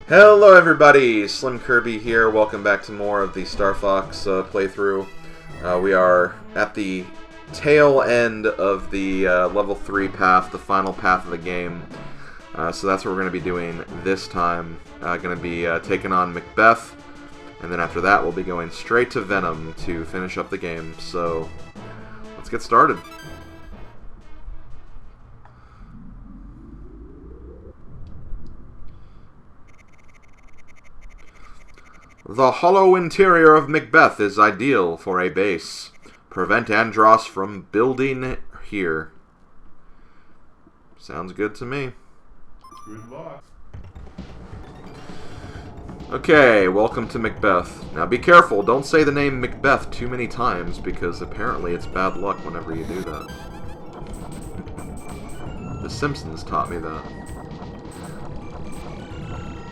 Hello everybody, SlimKirby here. Welcome back to more of the Star Fox playthrough. We are at the tail end of the level 3 path, the final path of the game. So that's what we're going to be doing this time. Going to be taking on Macbeth, and then after that we'll be going straight to Venom to finish up the game. So let's get started. The hollow interior of Macbeth is ideal for a base. Prevent Andross from building here. Sounds good to me. Good luck. Okay, welcome to Macbeth. Now be careful, don't say the name Macbeth too many times, because apparently it's bad luck whenever you do that. The Simpsons taught me that.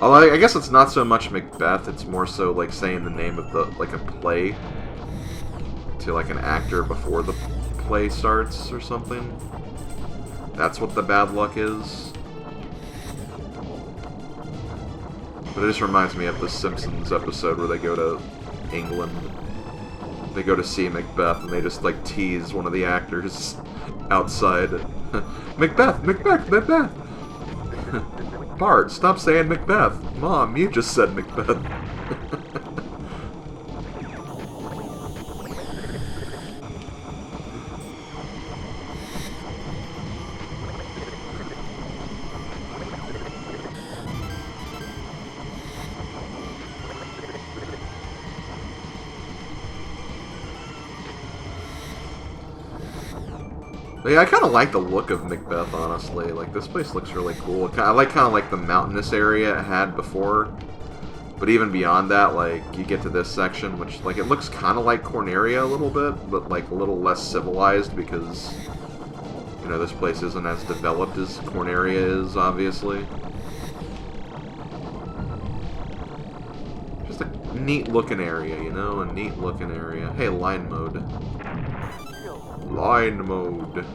Although I guess it's not so much Macbeth, it's more so like saying the name of a play to like an actor before the play starts or something. That's what the bad luck is. But it just reminds me of the Simpsons episode where they go to England. They go to see Macbeth and they just like tease one of the actors outside. Macbeth! Macbeth! Macbeth! Bart, stop saying Macbeth. Mom, you just said Macbeth. But yeah, I kind of like the look of Macbeth, honestly. Like, this place looks really cool. I like kind of like the mountainous area it had before. But even beyond that, like, you get to this section, which, like, it looks kind of like Corneria a little bit, but, like, a little less civilized because, you know, this place isn't as developed as Corneria is, obviously. Just a neat-looking area, you know? A neat-looking area. Hey, line mode. Line mode.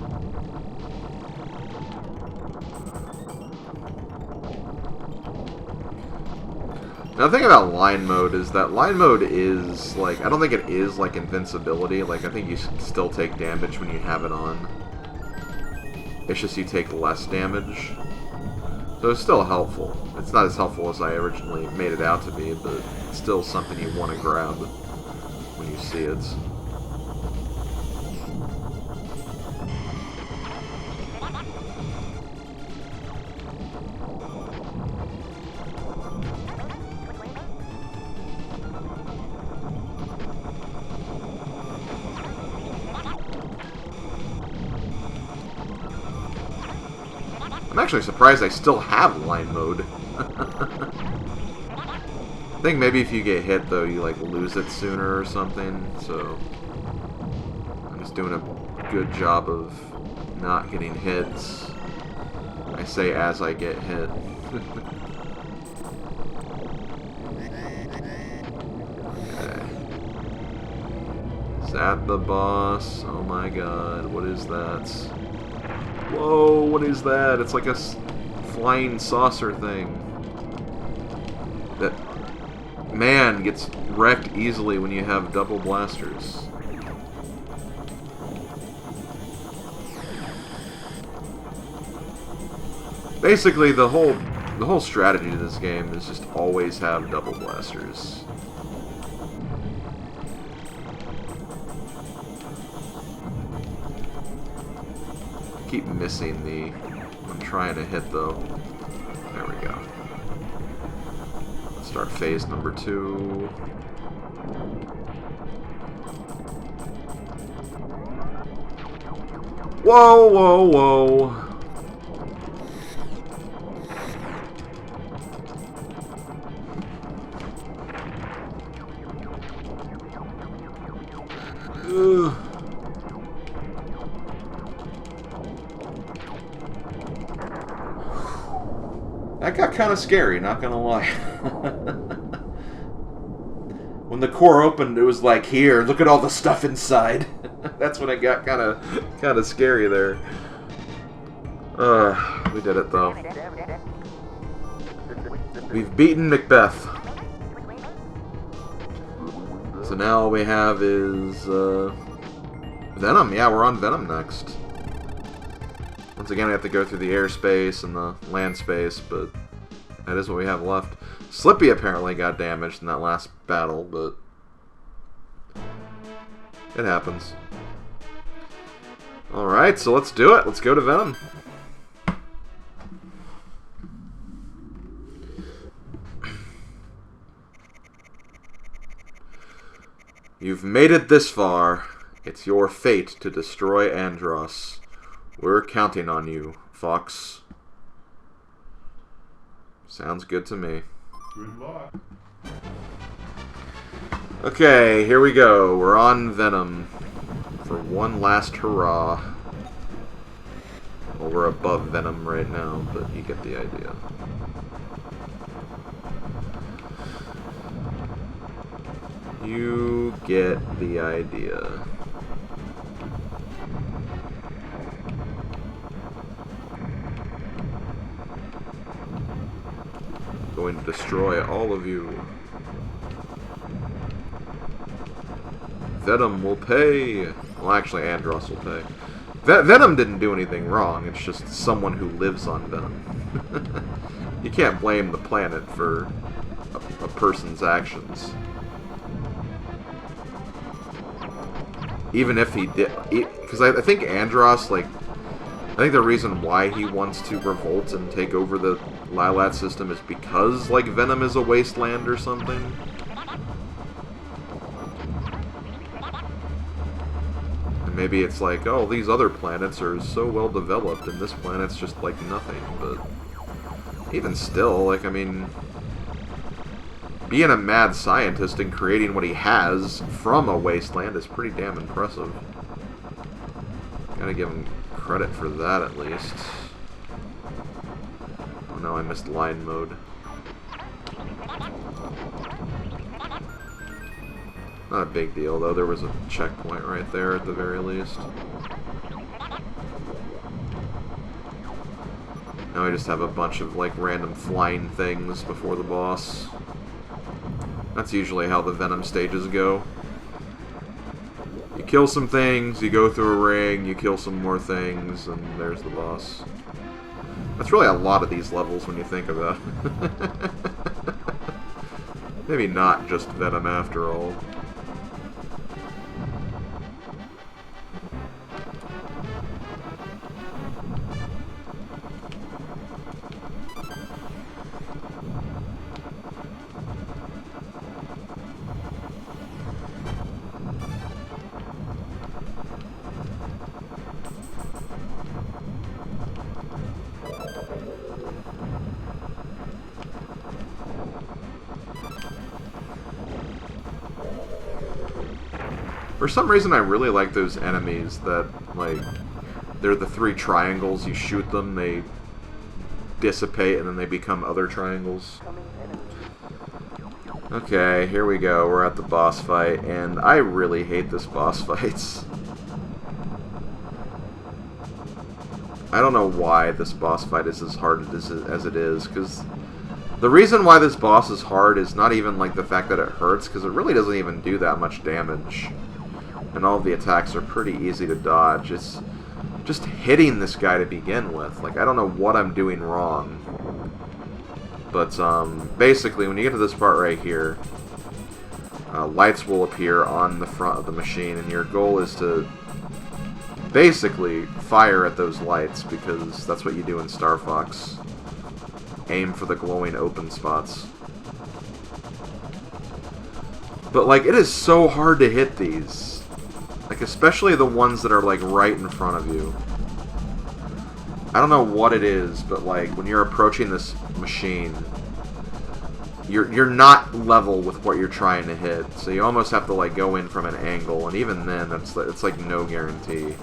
Now the thing about line mode is that line mode is, like, I don't think it is like invincibility. Like, I think you still take damage when you have it on. It's just you take less damage. So it's still helpful. It's not as helpful as I originally made it out to be, but it's still something you want to grab when you see it. I'm actually surprised I still have line mode. I think maybe if you get hit, though, you, like, lose it sooner or something, so I'm just doing a good job of not getting hit. I say as I get hit. Okay. Is that the boss? Oh my god, what is that? Whoa, what is that? It's like a flying saucer thing. That, man, gets wrecked easily when you have double blasters. Basically, the whole strategy to this game is just always have double blasters. Keep missing the... I'm trying to hit, though. There we go. Let's start phase number 2. Whoa, whoa, whoa. Ugh. That got kind of scary, not gonna lie. When the core opened, it was like, here, look at all the stuff inside. That's when it got kind of scary there. We did it though. We've beaten Macbeth. So now all we have is Venom. Yeah, we're on Venom next. Once again, we have to go through the airspace and the land space, but that is what we have left. Slippy apparently got damaged in that last battle, but it happens. Alright, so let's do it. Let's go to Venom. You've made it this far. It's your fate to destroy Andross. We're counting on you, Fox. Sounds good to me. Good luck. Okay, here we go. We're on Venom for one last hurrah. Well, we're above Venom right now, but you get the idea. You get the idea. Going to destroy all of you. Venom will pay. Well, actually, Andross will pay. Venom didn't do anything wrong. It's just someone who lives on Venom. You can't blame the planet for a person's actions. Even if he did, because I think Andross, like, I think the reason why he wants to revolt and take over the Lilat system is because, like, Venom is a wasteland or something. And maybe it's like, oh, these other planets are so well developed, and this planet's just like nothing. But even still, like, I mean, being a mad scientist and creating what he has from a wasteland is pretty damn impressive. Gotta give him credit for that, at least. Oh no, I missed line mode. Not a big deal, though. There was a checkpoint right there, at the very least. Now we just have a bunch of, like, random flying things before the boss. That's usually how the Venom stages go. You kill some things, you go through a ring, you kill some more things, and there's the boss. That's really a lot of these levels when you think about it. Maybe not just Venom after all. For some reason, I really like those enemies that, like, they're the three triangles. You shoot them, they dissipate, and then they become other triangles. Okay, here we go. We're at the boss fight, and I really hate this boss fight. I don't know why this boss fight is as hard as it is, because the reason why this boss is hard is not even, like, the fact that it hurts, because it really doesn't even do that much damage. And all of the attacks are pretty easy to dodge. It's just hitting this guy to begin with. Like, I don't know what I'm doing wrong. But, basically, when you get to this part right here, lights will appear on the front of the machine, and your goal is to basically fire at those lights, because that's what you do in Star Fox. Aim for the glowing open spots. But, like, it is so hard to hit these. Like, especially the ones that are, like, right in front of you. I don't know what it is, but, like, when you're approaching this machine, you're not level with what you're trying to hit. So you almost have to, like, go in from an angle, and even then, it's like no guarantee.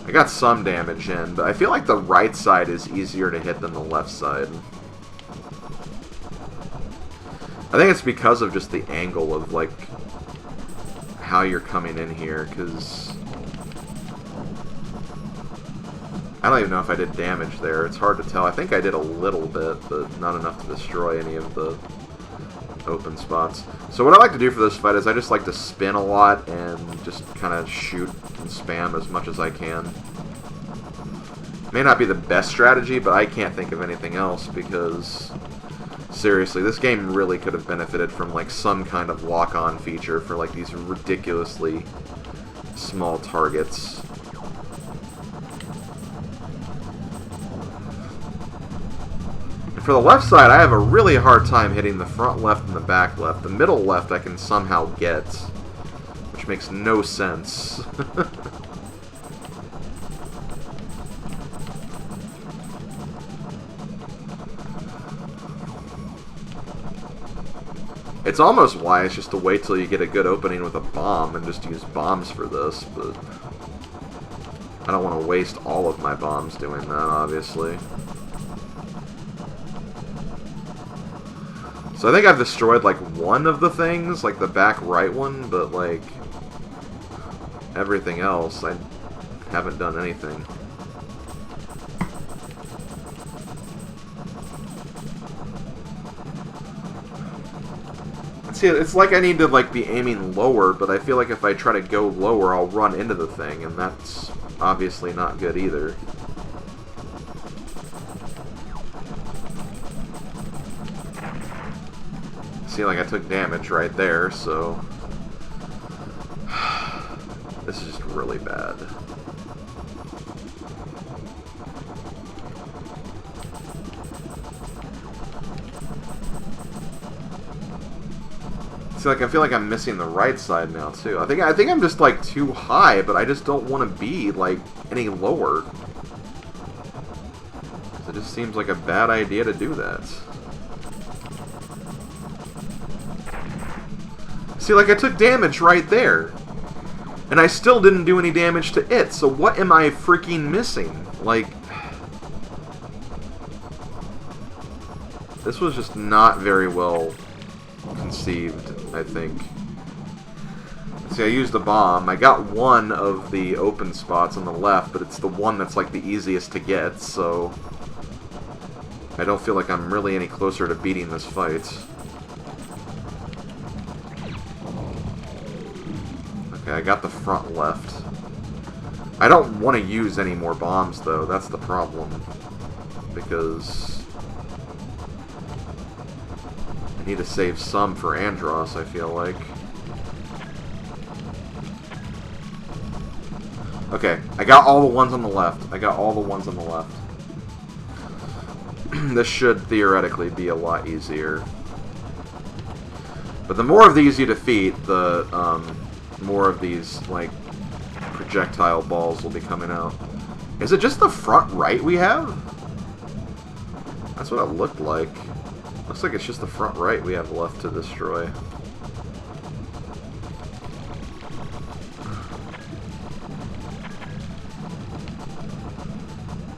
I got some damage in, but I feel like the right side is easier to hit than the left side. I think it's because of just the angle of, like, how you're coming in here, because I I don't even know if I did damage there. It's hard to tell. I think I did a little bit, but not enough to destroy any of the open spots. So what I like to do for this fight is I just like to spin a lot and just kind of shoot and spam as much as I can. May not be the best strategy, but I can't think of anything else because, seriously, this game really could have benefited from like some kind of lock-on feature for like these ridiculously small targets. And for the left side, I have a really hard time hitting the front left and the back left. The middle left I can somehow get, which makes no sense. It's almost wise just to wait till you get a good opening with a bomb and just use bombs for this, but I don't want to waste all of my bombs doing that, obviously. So I think I've destroyed like one of the things, like the back right one, but like everything else, I haven't done anything. See, it's like I need to like be aiming lower, but I feel like if I try to go lower, I'll run into the thing, and that's obviously not good either. See, like I took damage right there, so this is just really bad. See, like I feel like I'm missing the right side now too. I think I'm just like too high, but I just don't want to be like any lower. It just seems like a bad idea to do that. See, like I took damage right there, and I still didn't do any damage to it. So what am I freaking missing? Like, this was just not very well conceived, I think. See, I used the bomb. I got one of the open spots on the left, but it's the one that's like the easiest to get, so I don't feel like I'm really any closer to beating this fight. Okay, I got the front left. I don't want to use any more bombs, though. That's the problem. Because need to save some for Andross, I feel like. Okay, I got all the ones on the left. I got all the ones on the left. This should theoretically be a lot easier. But the more of these you defeat, the more of these, like, projectile balls will be coming out. Is it just the front right we have? That's what it looked like. Looks like it's just the front right we have left to destroy.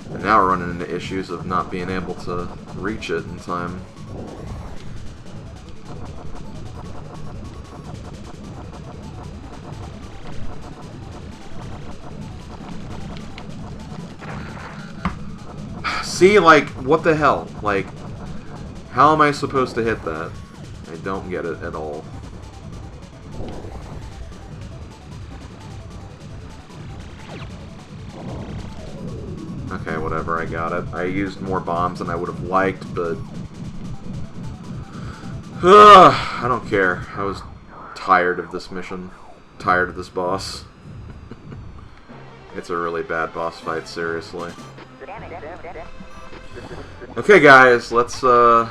And now we're running into issues of not being able to reach it in time. See, like, what the hell? Like, how am I supposed to hit that? I don't get it at all. Okay, whatever, I got it. I used more bombs than I would have liked, but I don't care. I was tired of this mission. Tired of this boss. It's a really bad boss fight, seriously. Okay, guys, let's do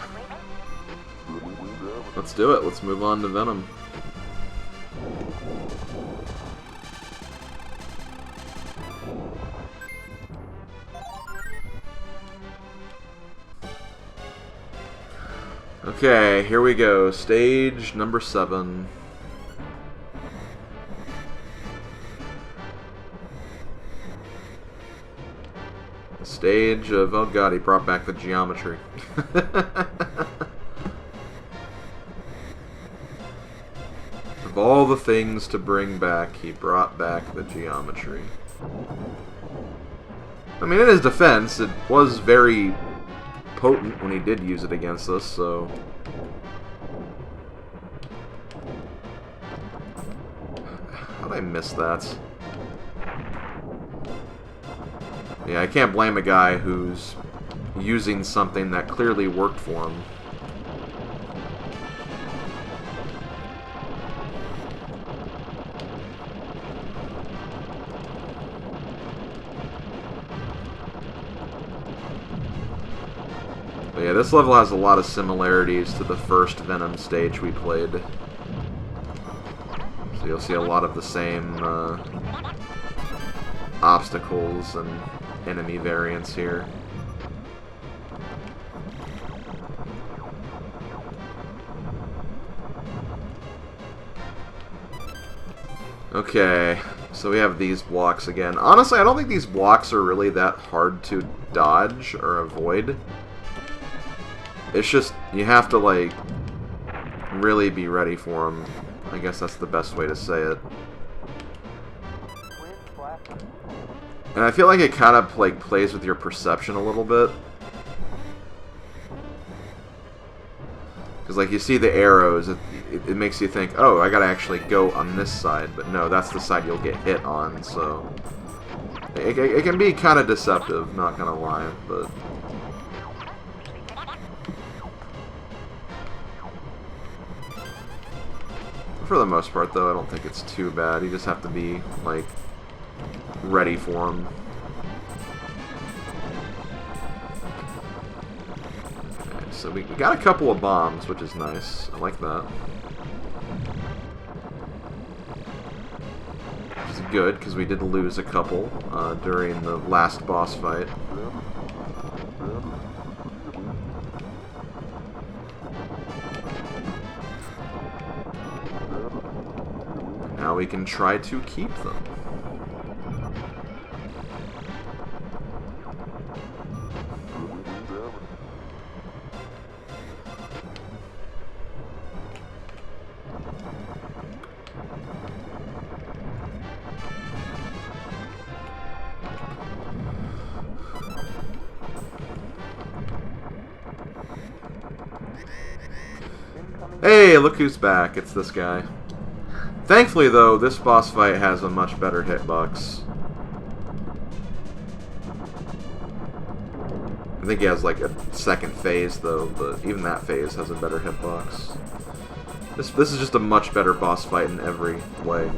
it. Let's move on to Venom. Okay, here we go. Stage number 7. Stage of, oh god, he brought back the geometry. Of all the things to bring back, he brought back the geometry. I mean, in his defense, it was very potent when he did use it against us, so... How'd I miss that? Yeah, I can't blame a guy who's using something that clearly worked for him. But yeah, this level has a lot of similarities to the first Venom stage we played. So you'll see a lot of the same obstacles and enemy variants here. Okay, so we have these blocks again. Honestly, I don't think these blocks are really that hard to dodge or avoid. It's just, you have to, like, really be ready for them. I guess that's the best way to say it. And I feel like it kind of, like, plays with your perception a little bit. Because, like, you see the arrows, it makes you think, oh, I gotta actually go on this side. But no, that's the side you'll get hit on, so... It can be kind of deceptive, not gonna lie, but... For the most part, though, I don't think it's too bad. You just have to be, like, ready for them. Okay, so we got a couple of bombs, which is nice. I like that. Which is good, because we did lose a couple during the last boss fight. Now we can try to keep them. Hey, look who's back. It's this guy. Thankfully, though, this boss fight has a much better hitbox. I think he has, like, a second phase, though, but even that phase has a better hitbox. This is just a much better boss fight in every way.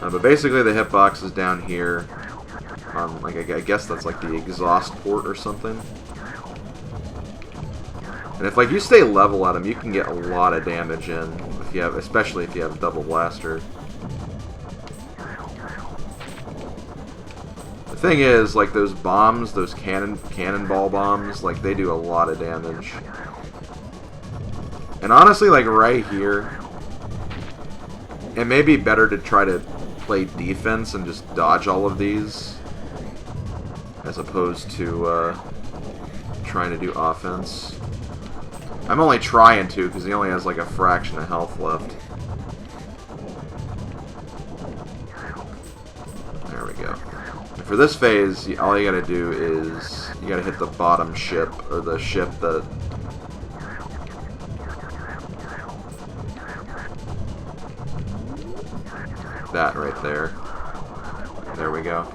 But basically, the hitbox is down here. Like, I guess that's, like, the exhaust port or something. And if, like, you stay level at him, you can get a lot of damage in. If you have, especially if you have double blaster. The thing is, like, those bombs, those cannonball bombs, like, they do a lot of damage. And honestly, like, right here, it may be better to try to play defense and just dodge all of these, as opposed to trying to do offense. I'm only trying to, because he only has like a fraction of health left. There we go. And for this phase, all you gotta do is, you gotta hit the bottom ship, or the ship that... that right there. There we go.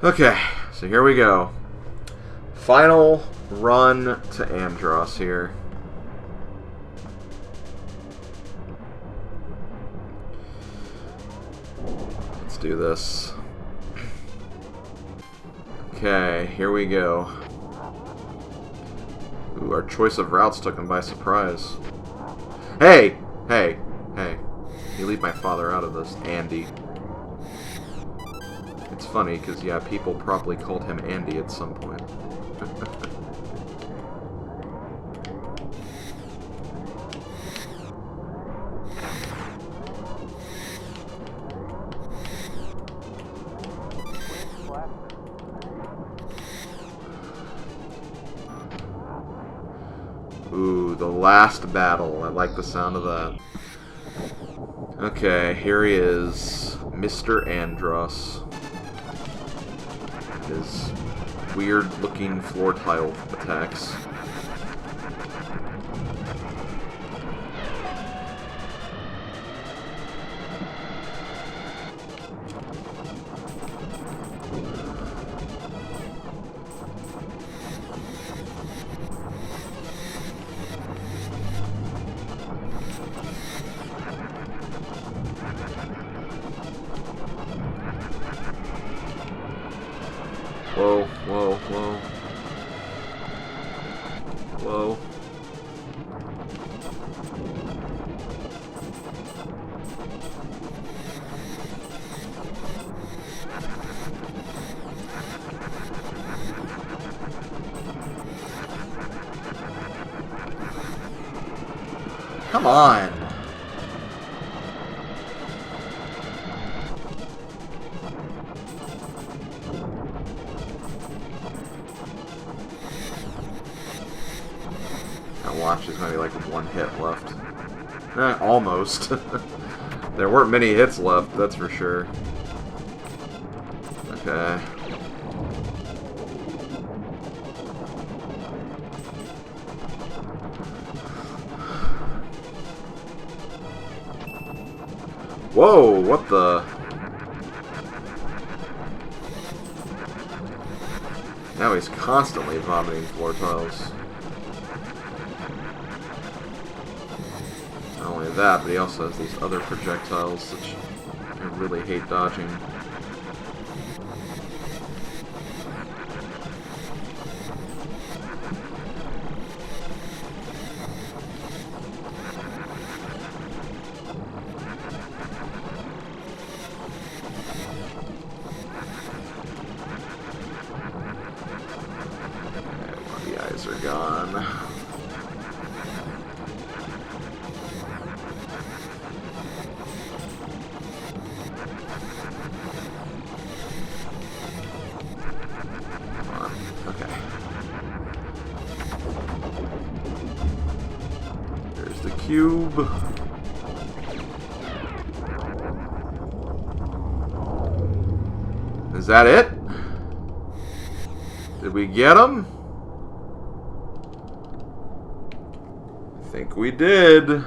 Okay, so here we go. Final run to Andross here. Let's do this. Okay, here we go. Ooh, our choice of routes took him by surprise. Hey! Hey! Hey. You leave my father out of this, Andy. It's funny, because, yeah, people probably called him Andy at some point. Ooh, the last battle. I like the sound of that. Okay, here he is, Mr. Andross. His weird-looking floor tile attacks. Whoa, whoa, whoa. Whoa. Come on. Watch, there's maybe like one hit left. Almost. There weren't many hits left, that's for sure. Okay. Whoa, what the? Now he's constantly vomiting floor tiles. Not only that, but he also has these other projectiles which I really hate dodging. Okay, the eyes are gone. Cube. Is that it? Did we get him? I think we did.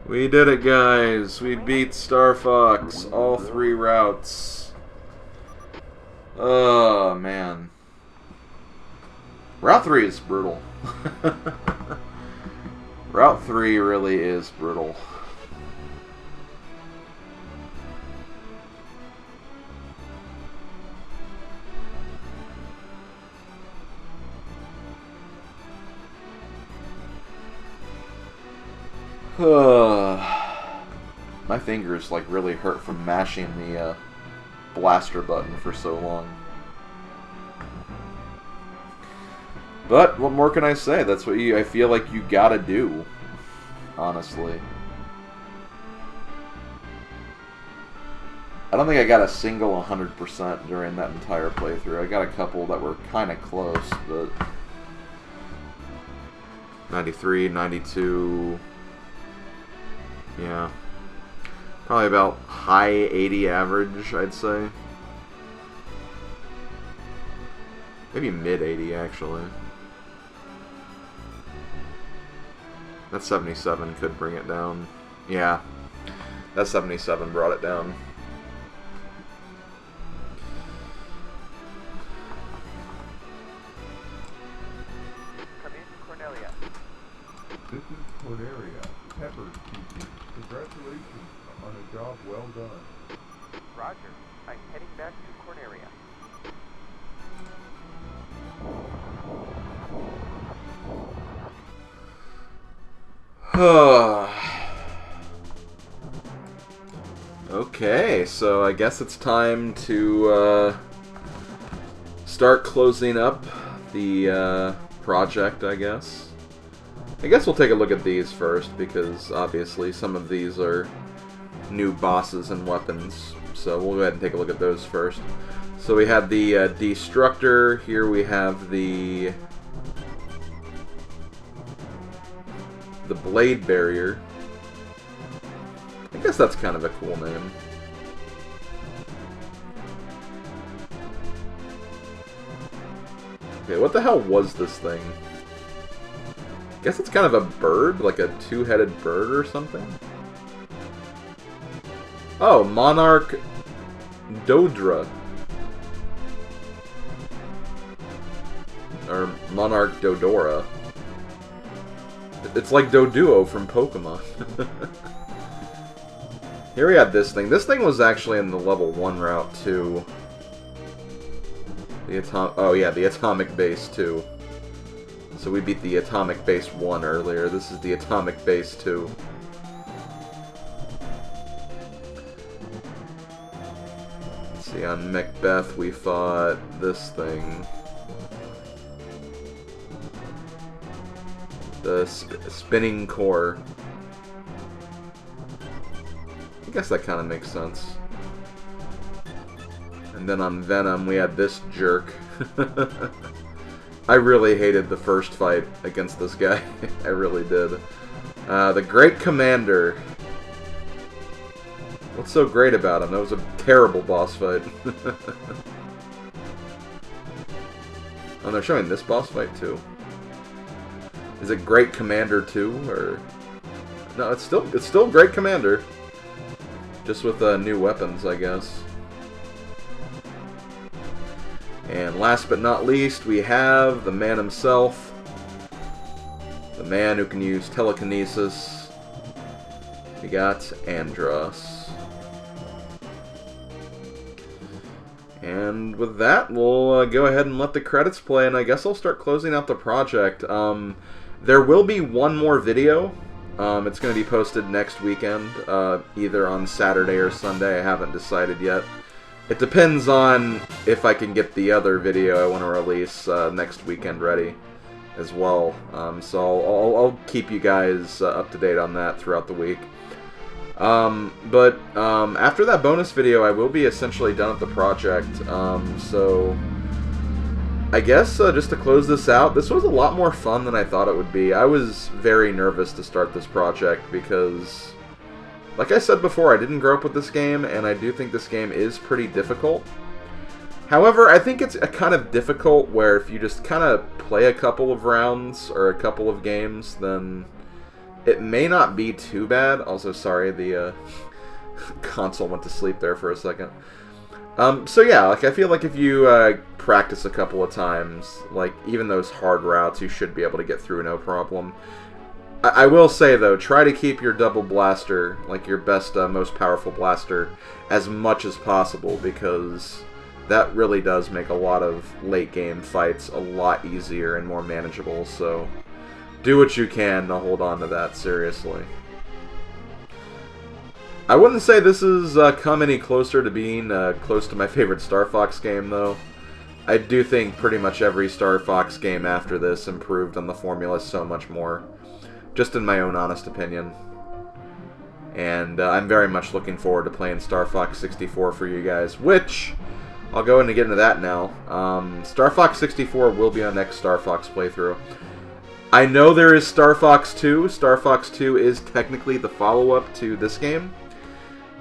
We did it, guys. We beat Star Fox. All 3 routes. Oh, man. Route 3 is brutal. Route 3 really is brutal. My fingers like really hurt from mashing the blaster button for so long. But what more can I say? That's what I feel like you gotta do, honestly. I don't think I got a single 100% during that entire playthrough. I got a couple that were kind of close, but 93, 92. Yeah. Probably about high 80 average, I'd say. Maybe mid 80, actually. That 77 could bring it down. Yeah. That 77 brought it down. This is Cornelia, Pepper speaking. Congratulations on a job well done. Roger. I'm heading back to Cornelia. Okay, so I guess it's time to start closing up the project, I guess. I guess we'll take a look at these first, because obviously some of these are new bosses and weapons. So we'll go ahead and take a look at those first. So we have the Destructor. Here we have the Blade Barrier. I guess that's kind of a cool name. Okay, what the hell was this thing? I guess it's kind of a bird, like a two-headed bird or something. Oh, Monarch Dodra. Or Monarch Dodora. It's like Doduo from Pokemon. Here we have this thing. This thing was actually in the level 1 route too. The Atomic Base 2. So we beat the Atomic Base 1 earlier. This is the Atomic Base 2. Let's see, on Macbeth we fought this thing. The Spinning Core. I guess that kind of makes sense. And then on Venom we had this jerk. I really hated the first fight against this guy. I really did. The Great Commander. What's so great about him? That was a terrible boss fight. Oh, they're showing this boss fight too. Is it Great Commander 2 or no? It's still Great Commander, just with new weapons, I guess. And last but not least, we have the man himself. The man who can use telekinesis. We got Andross. And with that, we'll go ahead and let the credits play, and I guess I'll start closing out the project. There will be one more video. It's going to be posted next weekend, either on Saturday or Sunday. I haven't decided yet. It depends on if I can get the other video I want to release next weekend ready as well. So I'll keep you guys up to date on that throughout the week. But after that bonus video, I will be essentially done with the project. So I guess just to close this out, this was a lot more fun than I thought it would be. I was very nervous to start this project because, like I said before, I didn't grow up with this game, and I do think this game is pretty difficult. However, I think it's a kind of difficult where if you just kind of play a couple of rounds or a couple of games, then it may not be too bad. Also, sorry, the console went to sleep there for a second. So yeah, like I feel like if you practice a couple of times, like even those hard routes, you should be able to get through no problem. I will say though, try to keep your double blaster, like your best, most powerful blaster, as much as possible, because that really does make a lot of late game fights a lot easier and more manageable. So do what you can to hold on to that seriously. I wouldn't say this has come any closer to being close to my favorite Star Fox game, though. I do think pretty much every Star Fox game after this improved on the formula so much more. Just in my own honest opinion. And I'm very much looking forward to playing Star Fox 64 for you guys, which I'll go and get into that now. Star Fox 64 will be our next Star Fox playthrough. I know there is Star Fox 2. Star Fox 2 is technically the follow-up to this game.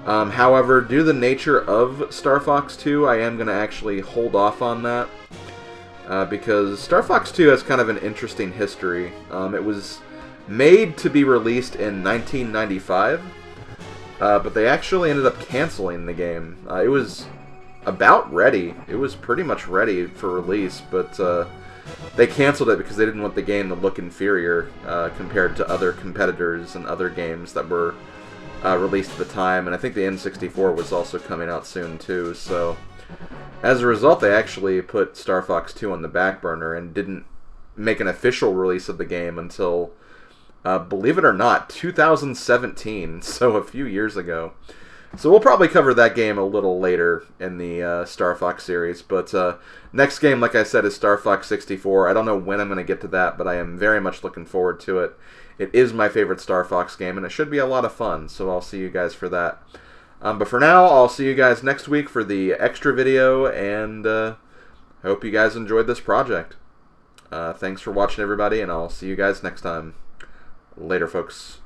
However, due to the nature of Star Fox 2, I am going to actually hold off on that. Because Star Fox 2 has kind of an interesting history. It was made to be released in 1995, but they actually ended up canceling the game. It was about ready. It was pretty much ready for release, but they canceled it because they didn't want the game to look inferior compared to other competitors and other games that were released at the time. And I think the N64 was also coming out soon too, so as a result they actually put Star Fox 2 on the back burner and didn't make an official release of the game until believe it or not, 2017, so a few years ago. So we'll probably cover that game a little later in the Star Fox series. But next game, like I said, is Star Fox 64. I don't know when I'm going to get to that, but I am very much looking forward to it. It is my favorite Star Fox game, and it should be a lot of fun. So I'll see you guys for that. But for now, I'll see you guys next week for the extra video, and I hope you guys enjoyed this project. Thanks for watching, everybody, and I'll see you guys next time. Later, folks.